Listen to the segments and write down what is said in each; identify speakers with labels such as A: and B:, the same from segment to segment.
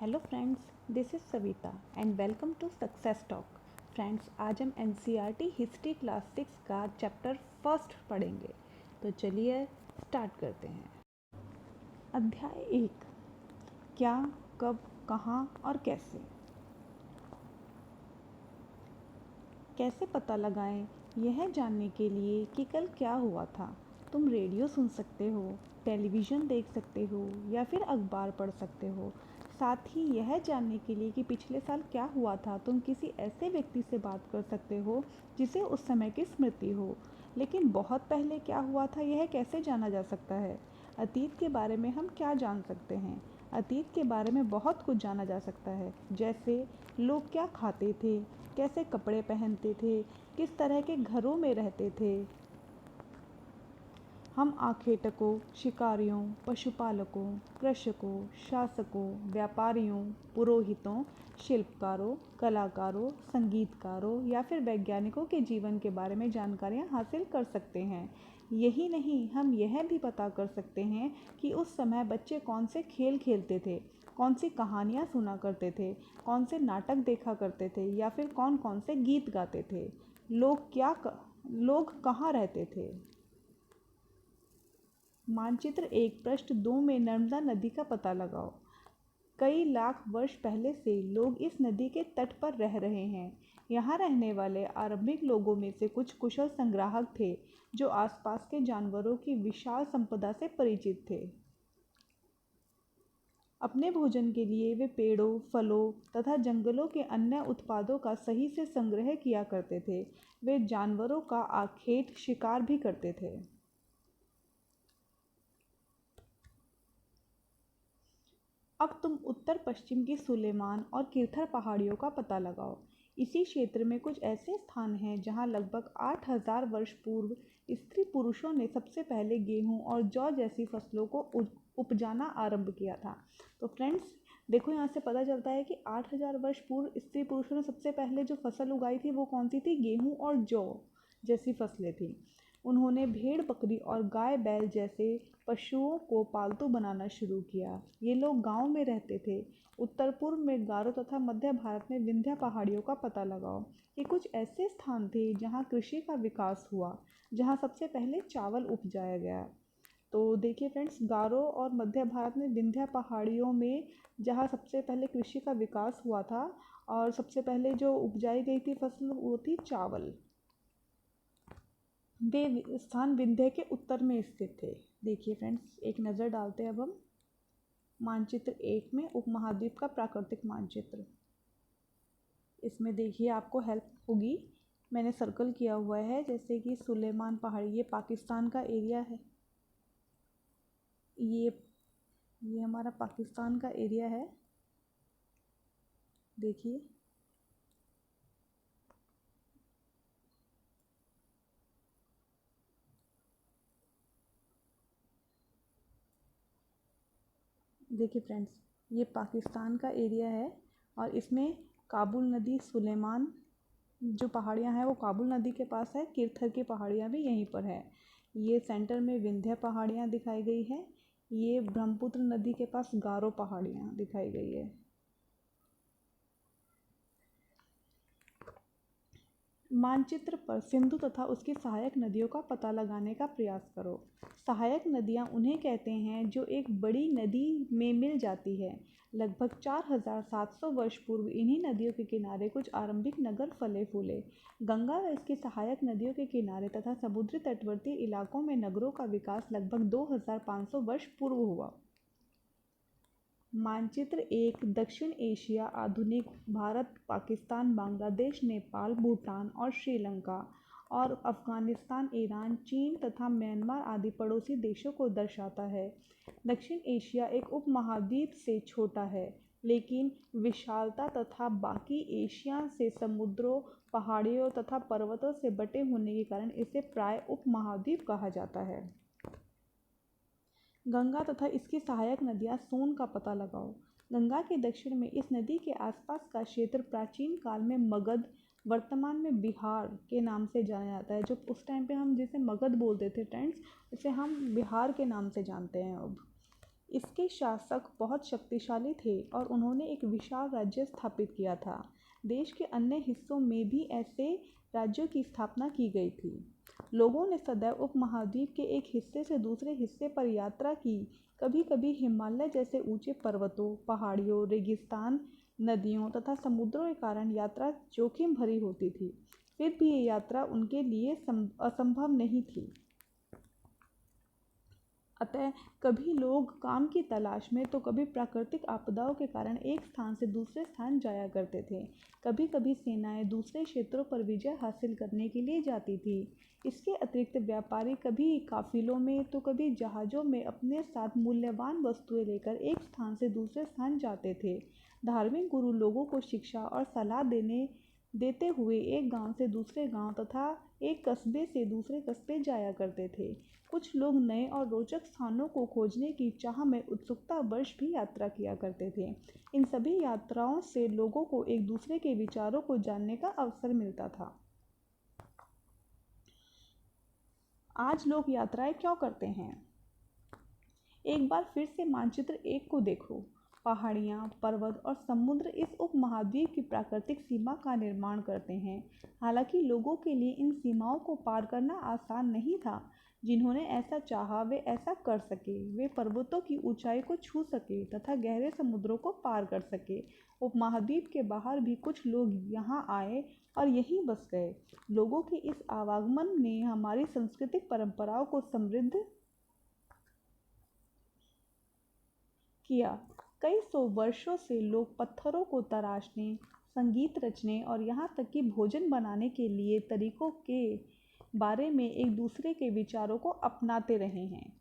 A: Hello friends, this is Savita and welcome to success talk. Friends, आज हम NCERT history class 6 का chapter first पढ़ेंगे। तो चलिए स्टार्ट करते हैं। अध्याय 1, क्या, कब, कहाँ और कैसे। कैसे पता लगाएं? यह जानने के लिए कि कल क्या हुआ था। तुम रेडियो सुन सकते हो, टेलीविज़न देख सकते हो या फिर अखबार पढ़ सकते हो। साथ ही यह जानने के लिए कि पिछले साल क्या हुआ था, तुम किसी ऐसे व्यक्ति से बात कर सकते हो जिसे उस समय की स्मृति हो। लेकिन बहुत पहले क्या हुआ था, यह कैसे जाना जा सकता है? अतीत के बारे में हम क्या जान सकते हैं? अतीत के बारे में बहुत कुछ जाना जा सकता है, जैसे लोग क्या खाते थे, कैसे कपड़े पहनते थे, किस तरह के घरों में रहते थे। हम आखेटकों, शिकारियों, पशुपालकों, कृषकों, शासकों, व्यापारियों, पुरोहितों, शिल्पकारों, कलाकारों, संगीतकारों या फिर वैज्ञानिकों के जीवन के बारे में जानकारियाँ हासिल कर सकते हैं। यही नहीं, हम यह भी पता कर सकते हैं कि उस समय बच्चे कौन से खेल खेलते थे, कौन सी कहानियाँ सुना करते थे, कौन से नाटक देखा करते थे या फिर कौन कौन से गीत गाते थे। लोग कहाँ रहते थे। मानचित्र 1 पृष्ठ 2 में नर्मदा नदी का पता लगाओ। कई लाख वर्ष पहले से लोग इस नदी के तट पर रह रहे हैं। यहाँ रहने वाले आरंभिक लोगों में से कुछ कुशल संग्राहक थे जो आसपास के जानवरों की विशाल संपदा से परिचित थे। अपने भोजन के लिए वे पेड़ों, फलों तथा जंगलों के अन्य उत्पादों का सही से संग्रह किया करते थे। वे जानवरों का आखेट शिकार भी करते थे। अब तुम उत्तर पश्चिम की सुलेमान और किरथर पहाड़ियों का पता लगाओ। इसी क्षेत्र में कुछ ऐसे स्थान हैं जहां लगभग 8000 वर्ष पूर्व स्त्री पुरुषों ने सबसे पहले गेहूं और जौ जैसी फसलों को उपजाना आरंभ किया था। तो फ्रेंड्स, देखो, यहाँ से पता चलता है कि 8000 वर्ष पूर्व स्त्री पुरुषों ने सबसे पहले जो फसल उगाई थी वो कौन सी थी? गेहूं और जौ जैसी फसलें थी। उन्होंने भेड़ बकरी और गाय बैल जैसे पशुओं को पालतू बनाना शुरू किया। ये लोग गांव में रहते थे। उत्तर पूर्व में गारो तथा मध्य भारत में विंध्य पहाड़ियों का पता लगाओ। ये कुछ ऐसे स्थान थे जहां कृषि का विकास हुआ, जहां सबसे पहले चावल उपजाया गया। तो देखिए फ्रेंड्स, गारो और मध्य भारत में विंध्य पहाड़ियों में जहाँ सबसे पहले कृषि का विकास हुआ था और सबसे पहले जो उपजाई गई थी फसल वो थी चावल। वे स्थान विंध्य के उत्तर में स्थित थे। देखिए फ्रेंड्स, एक नज़र डालते हैं अब हम मानचित्र 1 में उपमहाद्वीप का प्राकृतिक मानचित्र। इसमें देखिए आपको हेल्प होगी, मैंने सर्कल किया हुआ है, जैसे कि सुलेमान पहाड़ी, ये पाकिस्तान का एरिया है। ये हमारा पाकिस्तान का एरिया है। देखिए, फ्रेंड्स, ये पाकिस्तान का एरिया है और इसमें काबुल नदी, सुलेमान जो पहाड़ियाँ हैं वो काबुल नदी के पास है। किरथर की पहाड़ियाँ भी यहीं पर है। ये सेंटर में विंध्य पहाड़ियाँ दिखाई गई है। ये ब्रह्मपुत्र नदी के पास गारो पहाड़ियाँ दिखाई गई है। मानचित्र पर सिंधु तथा उसकी सहायक नदियों का पता लगाने का प्रयास करो। सहायक नदियाँ उन्हें कहते हैं जो एक बड़ी नदी में मिल जाती है। लगभग 4700 वर्ष पूर्व इन्हीं नदियों के किनारे कुछ आरंभिक नगर फले फूले। गंगा व इसकी सहायक नदियों के किनारे तथा समुद्री तटवर्ती इलाकों में नगरों का विकास लगभग 2500 वर्ष पूर्व हुआ। मानचित्र 1 दक्षिण एशिया, आधुनिक भारत, पाकिस्तान, बांग्लादेश, नेपाल, भूटान और श्रीलंका और अफगानिस्तान, ईरान, चीन तथा म्यांमार आदि पड़ोसी देशों को दर्शाता है। दक्षिण एशिया एक उपमहाद्वीप से छोटा है, लेकिन विशालता तथा बाकी एशिया से समुद्रों, पहाड़ियों तथा पर्वतों से बटे होने के कारण इसे प्राय उपमहाद्वीप कहा जाता है। गंगा तथा इसकी सहायक नदियाँ सोन का पता लगाओ। गंगा के दक्षिण में इस नदी के आसपास का क्षेत्र प्राचीन काल में मगध, वर्तमान में बिहार के नाम से जाना जाता है। जो उस टाइम पे हम जिसे मगध बोलते थे फ्रेंड्स, उसे हम बिहार के नाम से जानते हैं अब। इसके शासक बहुत शक्तिशाली थे और उन्होंने एक विशाल राज्य स्थापित किया था। देश के अन्य हिस्सों में भी ऐसे राज्यों की स्थापना की गई थी। लोगों ने सदैव उपमहाद्वीप के एक हिस्से से दूसरे हिस्से पर यात्रा की। कभी कभी हिमालय जैसे ऊंचे पर्वतों, पहाड़ियों, रेगिस्तान, नदियों तथा समुद्रों के कारण यात्रा जोखिम भरी होती थी। फिर भी ये यात्रा उनके लिए असंभव नहीं थी। अतः कभी लोग काम की तलाश में तो कभी प्राकृतिक आपदाओं के कारण एक स्थान से दूसरे स्थान जाया करते थे। कभी कभी सेनाएं दूसरे क्षेत्रों पर विजय हासिल करने के लिए जाती थी। इसके अतिरिक्त व्यापारी कभी काफिलों में तो कभी जहाज़ों में अपने साथ मूल्यवान वस्तुएं लेकर एक स्थान से दूसरे स्थान जाते थे। धार्मिक गुरु लोगों को शिक्षा और सलाह देते हुए एक गांव से दूसरे गांव तथा एक कस्बे से दूसरे कस्बे जाया करते थे। कुछ लोग नए और रोचक स्थानों को खोजने की चाह में उत्सुकतावश भी यात्रा किया करते थे। इन सभी यात्राओं से लोगों को एक दूसरे के विचारों को जानने का अवसर मिलता था। आज लोग यात्राएं क्यों करते हैं? एक बार फिर से मानचित्र 1 को देखो। पहाड़ियाँ, पर्वत और समुद्र इस उपमहाद्वीप की प्राकृतिक सीमा का निर्माण करते हैं। हालांकि लोगों के लिए इन सीमाओं को पार करना आसान नहीं था। जिन्होंने ऐसा चाहा वे ऐसा कर सके। वे पर्वतों की ऊंचाई को छू सके तथा गहरे समुद्रों को पार कर सके। उपमहाद्वीप के बाहर भी कुछ लोग यहाँ आए और यहीं बस गए। लोगों के इस आवागमन ने हमारी सांस्कृतिक परंपराओं को समृद्ध किया। कई सौ वर्षों से लोग पत्थरों को तराशने, संगीत रचने और यहाँ तक कि भोजन बनाने के लिए तरीकों के बारे में एक दूसरे के विचारों को अपनाते रहे हैं।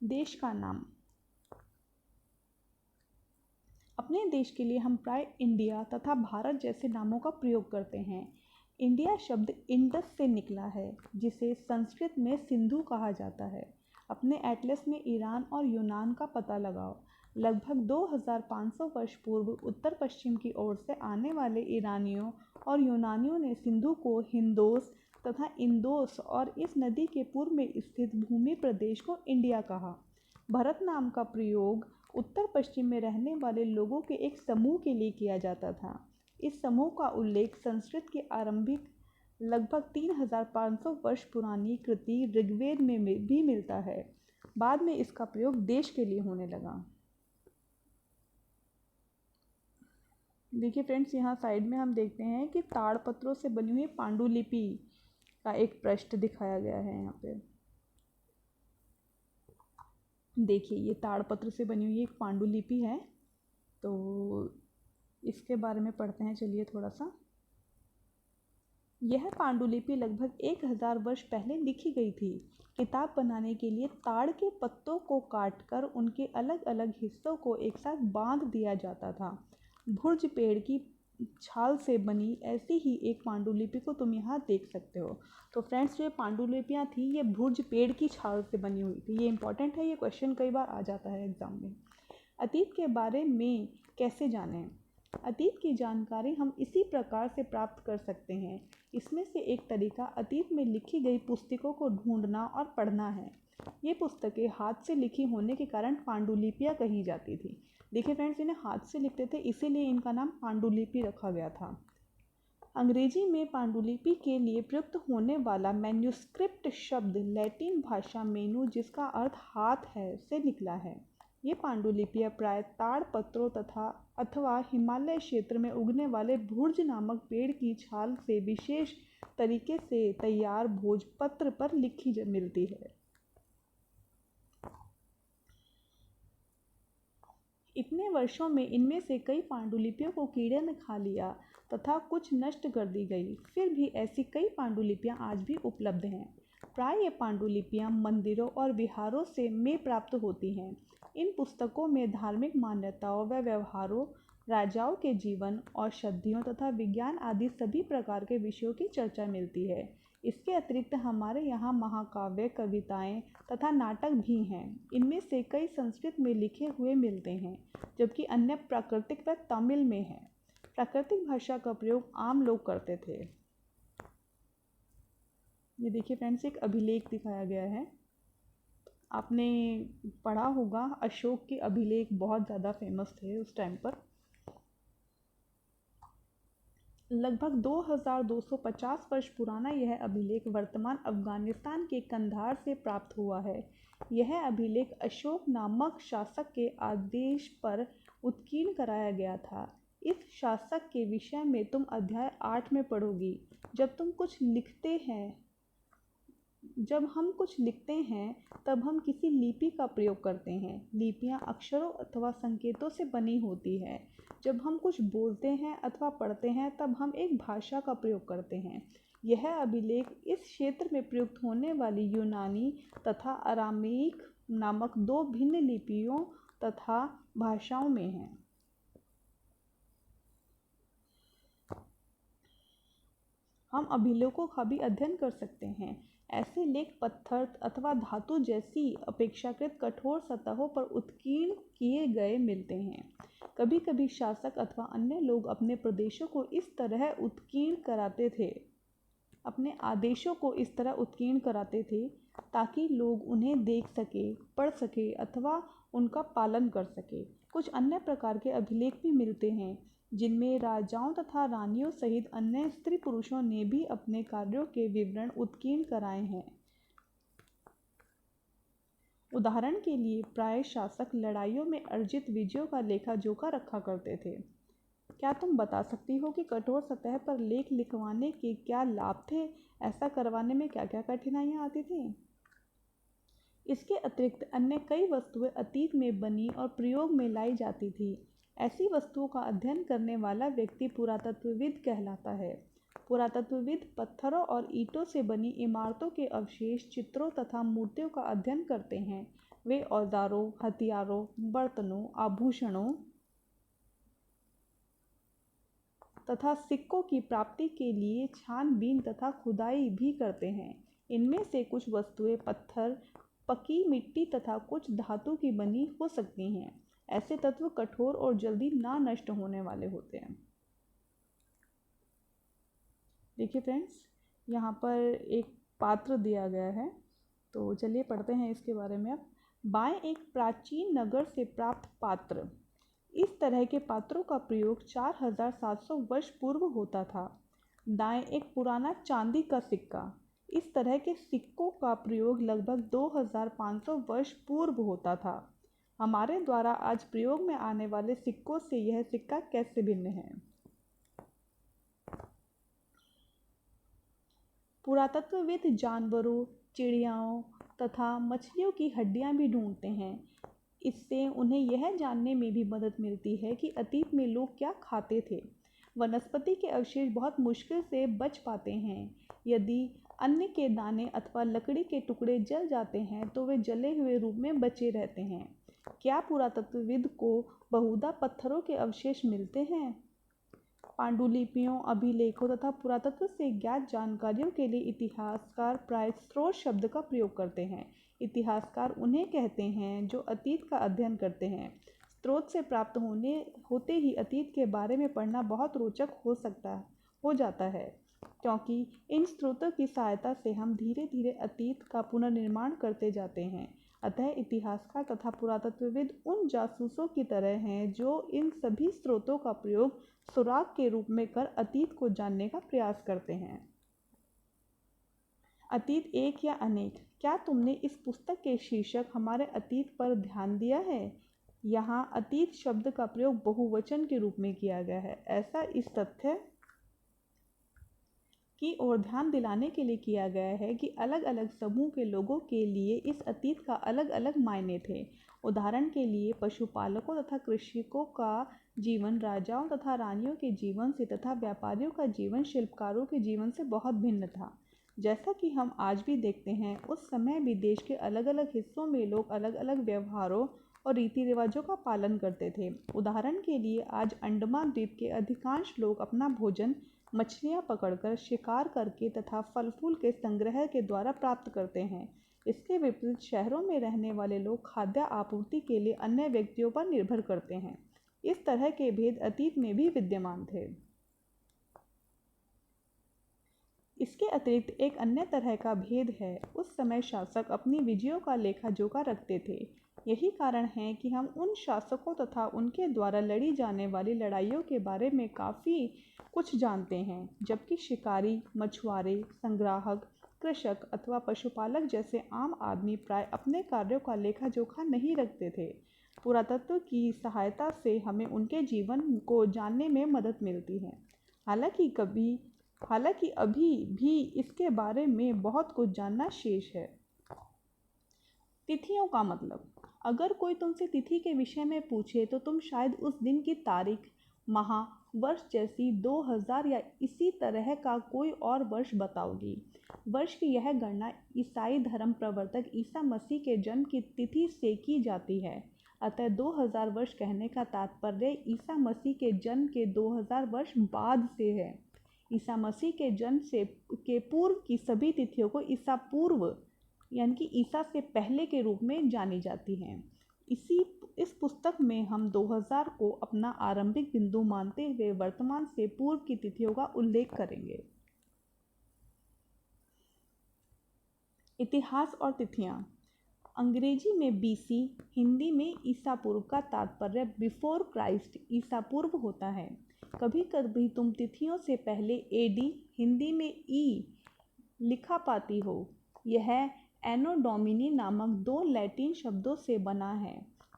A: देश का नाम। अपने देश के लिए हम प्राय इंडिया तथा भारत जैसे नामों का प्रयोग करते हैं। इंडिया शब्द इंडस से निकला है, जिसे संस्कृत में सिंधु कहा जाता है। अपने एटलस में ईरान और यूनान का पता लगाओ। लगभग 2500 वर्ष पूर्व उत्तर पश्चिम की ओर से आने वाले ईरानियों और यूनानियों ने सिंधु को हिंदोस तथा इंदोस और इस नदी के पूर्व में स्थित भूमि प्रदेश को इंडिया कहा। भारत नाम का प्रयोग उत्तर पश्चिम में रहने वाले लोगों के एक समूह के लिए किया जाता था। इस समूह का उल्लेख संस्कृत की आरंभिक लगभग 3500 वर्ष पुरानी कृति ऋग्वेद में भी मिलता है। बाद में इसका प्रयोग देश के लिए होने लगा। देखिए फ्रेंड्स, यहाँ साइड में हम देखते हैं कि ताड़पत्रों से बनी हुई पांडुलिपि का एक पृष्ठ दिखाया गया है। यहाँ पे देखिए, ये ताड़पत्र से बनी हुई एक पांडुलिपि है। तो इसके बारे में पढ़ते हैं, चलिए थोड़ा सा। यह पांडुलिपि लगभग 1000 वर्ष पहले लिखी गई थी। किताब बनाने के लिए ताड़ के पत्तों को काटकर उनके अलग अलग हिस्सों को एक साथ बांध दिया जाता था। भुर्ज पेड़ की छाल से बनी ऐसी ही एक पांडुलिपि को तुम यहाँ देख सकते हो। तो फ्रेंड्स, जो पांडुलिपियाँ थी ये भुर्ज पेड़ की छाल से बनी हुई थी। ये इंपॉर्टेंट है, ये क्वेश्चन कई बार आ जाता है एग्जाम में। अतीत के बारे में कैसे जानें? अतीत की जानकारी हम इसी प्रकार से प्राप्त कर सकते हैं। इसमें से एक तरीका अतीत में लिखी गई पुस्तकों को ढूंढना और पढ़ना है। ये पुस्तकें हाथ से लिखी होने के कारण पांडुलिपियाँ कही जाती थी। देखिए फ्रेंड्स, इन्हें हाथ से लिखते थे, इसीलिए इनका नाम पांडुलिपि रखा गया था। अंग्रेजी में पांडुलिपि के लिए प्रयुक्त होने वाला मैन्युस्क्रिप्ट शब्द लैटिन भाषा मेनू, जिसका अर्थ हाथ है, से निकला है। ये पांडुलिपियाँ प्राय ताड़ पत्रों अथवा हिमालय क्षेत्र में उगने वाले भुर्ज नामक पेड़ की छाल से विशेष तरीके से तैयार भोजपत्र पर लिखी मिलती है। इतने वर्षों में इनमें से कई पांडुलिपियों को कीड़े ने खा लिया तथा कुछ नष्ट कर दी गई। फिर भी ऐसी कई पांडुलिपियां आज भी उपलब्ध हैं। प्राय ये पांडुलिपियां मंदिरों और विहारों से में प्राप्त होती हैं। इन पुस्तकों में धार्मिक मान्यताओं व व्यवहारों, राजाओं के जीवन, औषधियों तथा विज्ञान आदि सभी प्रकार के विषयों की चर्चा मिलती है। इसके अतिरिक्त हमारे यहाँ महाकाव्य, कविताएं तथा नाटक भी हैं। इनमें से कई संस्कृत में लिखे हुए मिलते हैं, जबकि अन्य प्राकृतिक व तमिल में हैं। प्राकृतिक भाषा का प्रयोग आम लोग करते थे। ये देखिए फ्रेंड्स, एक अभिलेख दिखाया गया है। आपने पढ़ा होगा, अशोक के अभिलेख बहुत ज़्यादा फेमस थे उस टाइम पर। लगभग 2250 वर्ष पुराना यह अभिलेख वर्तमान अफगानिस्तान के कंधार से प्राप्त हुआ है। यह अभिलेख अशोक नामक शासक के आदेश पर उत्कीर्ण कराया गया था। इस शासक के विषय में तुम अध्याय 8 में पढ़ोगी। जब हम कुछ लिखते हैं तब हम किसी लिपि का प्रयोग करते हैं। लिपियां अक्षरों अथवा संकेतों से बनी होती है। जब हम कुछ बोलते हैं अथवा पढ़ते हैं तब हम एक भाषा का प्रयोग करते हैं। यह अभिलेख इस क्षेत्र में प्रयुक्त होने वाली यूनानी तथा अरामीक नामक दो भिन्न लिपियों तथा भाषाओं में है। हम अभिलेखों का भी अध्ययन कर सकते हैं। ऐसे लेख पत्थर अथवा धातु जैसी अपेक्षाकृत कठोर सतहों पर उत्कीर्ण किए गए मिलते हैं। कभी कभी शासक अथवा अन्य लोग अपने प्रदेशों को इस तरह उत्कीर्ण कराते थे, अपने आदेशों को इस तरह उत्कीर्ण कराते थे ताकि लोग उन्हें देख सके, पढ़ सके अथवा उनका पालन कर सके। कुछ अन्य प्रकार के अभिलेख भी मिलते हैं जिनमें राजाओं तथा रानियों सहित अन्य स्त्री पुरुषों ने भी अपने कार्यों के विवरण उत्कीर्ण कराए हैं। उदाहरण के लिए प्राय शासक लड़ाइयों में अर्जित विजयों का लेखा जोखा रखा करते थे। क्या तुम बता सकती हो कि कठोर सतह पर लेख लिखवाने के क्या लाभ थे? ऐसा करवाने में क्या क्या कठिनाइयाँ आती थी? इसके अतिरिक्त अन्य कई वस्तुएं अतीत में बनी और प्रयोग में लाई जाती थी। ऐसी वस्तुओं का अध्ययन करने वाला व्यक्ति पुरातत्वविद कहलाता है। पुरातत्वविद पत्थरों और ईंटों से बनी इमारतों के अवशेष, चित्रों तथा मूर्तियों का अध्ययन करते हैं। वे औजारों, हथियारों, बर्तनों, आभूषणों तथा सिक्कों की प्राप्ति के लिए छानबीन तथा खुदाई भी करते हैं। इनमें से कुछ वस्तुएं पत्थर, पकी मिट्टी तथा कुछ धातु की बनी हो सकती हैं। ऐसे तत्व कठोर और जल्दी ना नष्ट होने वाले होते हैं। देखिए फ्रेंड्स, यहाँ पर एक पात्र दिया गया है, तो चलिए पढ़ते हैं इसके बारे में। अब बाएं, एक प्राचीन नगर से प्राप्त पात्र। इस तरह के पात्रों का प्रयोग 4700 वर्ष पूर्व होता था। दाएं, एक पुराना चांदी का सिक्का। इस तरह के सिक्कों का प्रयोग लगभग 2500 वर्ष पूर्व होता था। हमारे द्वारा आज प्रयोग में आने वाले सिक्कों से यह सिक्का कैसे भिन्न है? पुरातत्वविद जानवरों, चिड़ियाओं तथा मछलियों की हड्डियां भी ढूंढते हैं। इससे उन्हें यह जानने में भी मदद मिलती है कि अतीत में लोग क्या खाते थे। वनस्पति के अवशेष बहुत मुश्किल से बच पाते हैं। यदि अन्न के दाने अथवा लकड़ी के टुकड़े जल जाते हैं तो वे जले हुए रूप में बचे रहते हैं। क्या पुरातत्वविद को बहुधा पत्थरों के अवशेष मिलते हैं? पांडुलिपियों, अभिलेखों तथा पुरातत्व से ज्ञात जानकारियों के लिए इतिहासकार प्राय स्रोत शब्द का प्रयोग करते हैं। इतिहासकार उन्हें कहते हैं जो अतीत का अध्ययन करते हैं। स्रोत से प्राप्त होते ही अतीत के बारे में पढ़ना बहुत रोचक हो जाता है, क्योंकि इन स्रोतों की सहायता से हम धीरे धीरे अतीत का पुनर्निर्माण करते जाते हैं। अतः इतिहासकार तथा पुरातत्वविद उन जासूसों की तरह हैं जो इन सभी स्रोतों का प्रयोग सुराग के रूप में कर अतीत को जानने का प्रयास करते हैं। अतीत एक या अनेक। क्या तुमने इस पुस्तक के शीर्षक हमारे अतीत पर ध्यान दिया है? यहाँ अतीत शब्द का प्रयोग बहुवचन के रूप में किया गया है। ऐसा इस तथ्य की ओर ध्यान दिलाने के लिए किया गया है कि अलग अलग समूह के लोगों के लिए इस अतीत का अलग अलग मायने थे। उदाहरण के लिए पशुपालकों तथा कृषकों का जीवन राजाओं तथा रानियों के जीवन से तथा व्यापारियों का जीवन शिल्पकारों के जीवन से बहुत भिन्न था। जैसा कि हम आज भी देखते हैं, उस समय भी देश के अलग अलग हिस्सों में लोग अलग अलग व्यवहारों और रीति रिवाजों का पालन करते थे। उदाहरण के लिए आज अंडमान द्वीप के अधिकांश लोग अपना भोजन मछलियां पकड़कर, शिकार करके तथा फल फूल के संग्रह के द्वारा प्राप्त करते हैं। इसके विपरीत शहरों में रहने वाले लोग खाद्य आपूर्ति के लिए अन्य व्यक्तियों पर निर्भर करते हैं। इस तरह के भेद अतीत में भी विद्यमान थे। इसके अतिरिक्त एक अन्य तरह का भेद है। उस समय शासक अपनी विजयों का लेखा जोखा रखते थे। यही कारण है कि हम उन शासकों तथा उनके द्वारा लड़ी जाने वाली लड़ाइयों के बारे में काफ़ी कुछ जानते हैं, जबकि शिकारी, मछुआरे, संग्राहक, कृषक अथवा पशुपालक जैसे आम आदमी प्राय अपने कार्यों का लेखा जोखा नहीं रखते थे। पुरातत्व की सहायता से हमें उनके जीवन को जानने में मदद मिलती है। हालांकि अभी भी इसके बारे में बहुत कुछ जानना शेष है। तिथियों का मतलब, अगर कोई तुमसे तिथि के विषय में पूछे तो तुम शायद उस दिन की तारीख, माह, वर्ष जैसी 2000 या इसी तरह का कोई और वर्ष बताओगी। वर्ष की यह गणना ईसाई धर्म प्रवर्तक ईसा मसीह के जन्म की तिथि से की जाती है। अतः 2000 वर्ष कहने का तात्पर्य ईसा मसीह के जन्म के 2000 वर्ष बाद से है। ईसा मसीह के जन्म के पूर्व की सभी तिथियों को ईसा पूर्व यानी कि ईसा से पहले के रूप में जानी जाती हैं। इस पुस्तक में हम 2000 को अपना आरंभिक बिंदु मानते हुए वर्तमान से पूर्व की तिथियों का उल्लेख करेंगे। इतिहास और तिथियां। अंग्रेजी में बीसी, हिंदी में ईसा पूर्व का तात्पर्य बिफोर क्राइस्ट, ईसा पूर्व होता है। कभी कभी तुम तिथियों से पहले एडी, हिंदी में ई लिखा पाती हो। यह एनो डोमिनी नामक 2 लैटिन शब्दों से बना है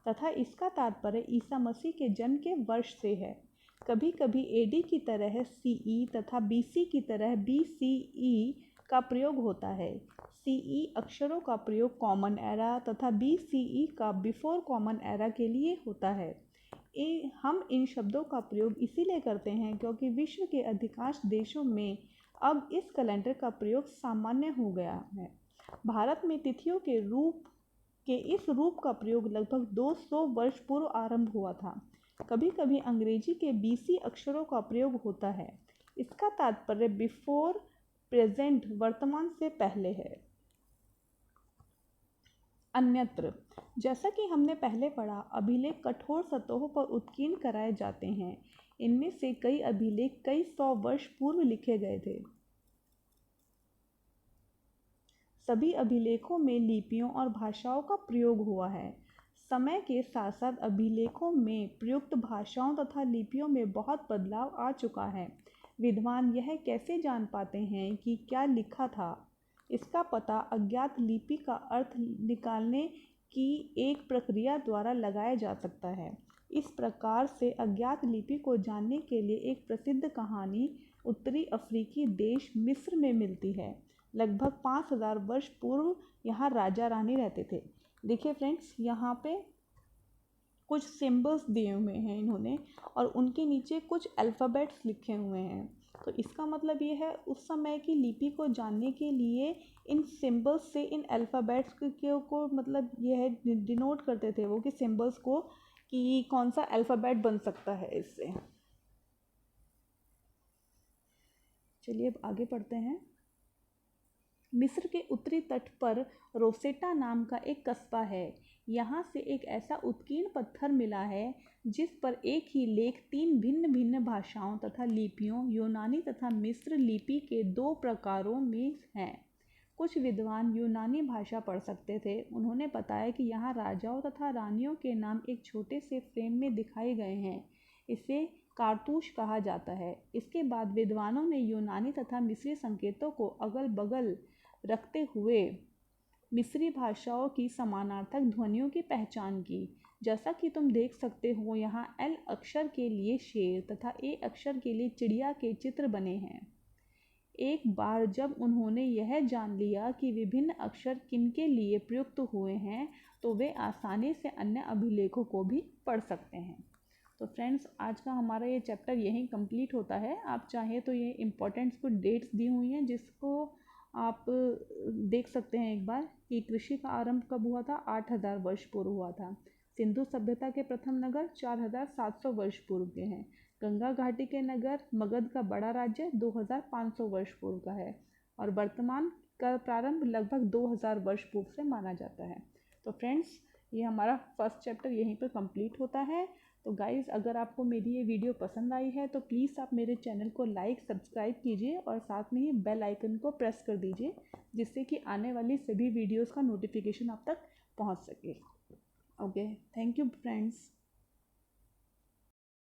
A: तथा इसका तात्पर्य ईसा मसीह के जन्म के वर्ष से है। कभी कभी एडी की तरह सीई तथा बीसी की तरह बीसीई का प्रयोग होता है। सीई अक्षरों का प्रयोग कॉमन एरा तथा बीसीई का बिफोर कॉमन एरा के लिए होता है। हम इन शब्दों का प्रयोग इसीलिए करते हैं क्योंकि विश्व के अधिकांश देशों में अब इस कैलेंडर का प्रयोग सामान्य हो गया है। भारत में तिथियों के इस रूप का प्रयोग लगभग 200 वर्ष पूर्व आरंभ हुआ था। कभी कभी अंग्रेजी के बीसी अक्षरों का प्रयोग होता है। इसका तात्पर्य बिफोर प्रेजेंट, वर्तमान से पहले है। अन्यत्र, जैसा कि हमने पहले पढ़ा, अभिलेख कठोर सतहों पर उत्कीर्ण कराए जाते हैं। इनमें से कई अभिलेख कई 100 वर्ष पूर्व लिखे गए थे। सभी अभिलेखों में लिपियों और भाषाओं का प्रयोग हुआ है। समय के साथ साथ अभिलेखों में प्रयुक्त भाषाओं तथा लिपियों में बहुत बदलाव आ चुका है। विद्वान यह कैसे जान पाते हैं कि क्या लिखा था? इसका पता अज्ञात लिपि का अर्थ निकालने की एक प्रक्रिया द्वारा लगाया जा सकता है। इस प्रकार से अज्ञात लिपि को जानने के लिए एक प्रसिद्ध कहानी उत्तरी अफ्रीकी देश मिस्र में मिलती है। लगभग 5000 वर्ष पूर्व यहाँ राजा रानी रहते थे। देखिए फ्रेंड्स, यहाँ पे कुछ सिंबल्स दिए हुए हैं इन्होंने और उनके नीचे कुछ अल्फ़ाबेट्स लिखे हुए हैं। तो इसका मतलब ये है उस समय की लिपि को जानने के लिए इन सिंबल्स से, इन अल्फ़ाबेट्स को मतलब ये है डिनोट करते थे वो कि सिंबल्स को कि कौन सा अल्फ़ाबेट बन सकता है इससे। चलिए अब आगे पढ़ते हैं। मिस्र के उत्तरी तट पर रोसेटा नाम का एक कस्बा है। यहाँ से एक ऐसा उत्कीर्ण पत्थर मिला है जिस पर एक ही लेख 3 भिन्न भिन्न भाषाओं तथा लिपियों, यूनानी तथा मिस्र लिपि के 2 प्रकारों में है। कुछ विद्वान यूनानी भाषा पढ़ सकते थे। उन्होंने बताया कि यहाँ राजाओं तथा रानियों के नाम एक छोटे से फ्रेम में दिखाए गए हैं। इसे कारतूस कहा जाता है। इसके बाद विद्वानों ने यूनानी तथा मिस्री संकेतों को अगल बगल रखते हुए मिस्री भाषाओं की समानार्थक ध्वनियों की पहचान की। जैसा कि तुम देख सकते हो, यहाँ एल अक्षर के लिए शेर तथा ए अक्षर के लिए चिड़िया के चित्र बने हैं। एक बार जब उन्होंने यह जान लिया कि विभिन्न अक्षर किनके लिए प्रयुक्त हुए हैं, तो वे आसानी से अन्य अभिलेखों को भी पढ़ सकते हैं। तो फ्रेंड्स, आज का हमारा ये चैप्टर यहीं कंप्लीट होता है। आप चाहें तो ये इम्पोर्टेंट कुछ डेट्स दी हुई हैं जिसको आप देख सकते हैं एक बार कि कृषि का आरंभ कब हुआ था। 8000 वर्ष पूर्व हुआ था। सिंधु सभ्यता के प्रथम नगर 4700 वर्ष पूर्व के हैं। गंगा घाटी के नगर मगध का बड़ा राज्य 2500 वर्ष पूर्व का है और वर्तमान का प्रारंभ लगभग 2000 वर्ष पूर्व से माना जाता है। तो फ्रेंड्स, ये हमारा फर्स्ट चैप्टर यहीं पर कंप्लीट होता है। तो गाइज़, अगर आपको मेरी ये वीडियो पसंद आई है तो प्लीज़ आप मेरे चैनल को लाइक सब्सक्राइब कीजिए और साथ में ही बेल आइकन को प्रेस कर दीजिए, जिससे कि आने वाली सभी वीडियोस का नोटिफिकेशन आप तक पहुंच सके। Okay, thank you friends.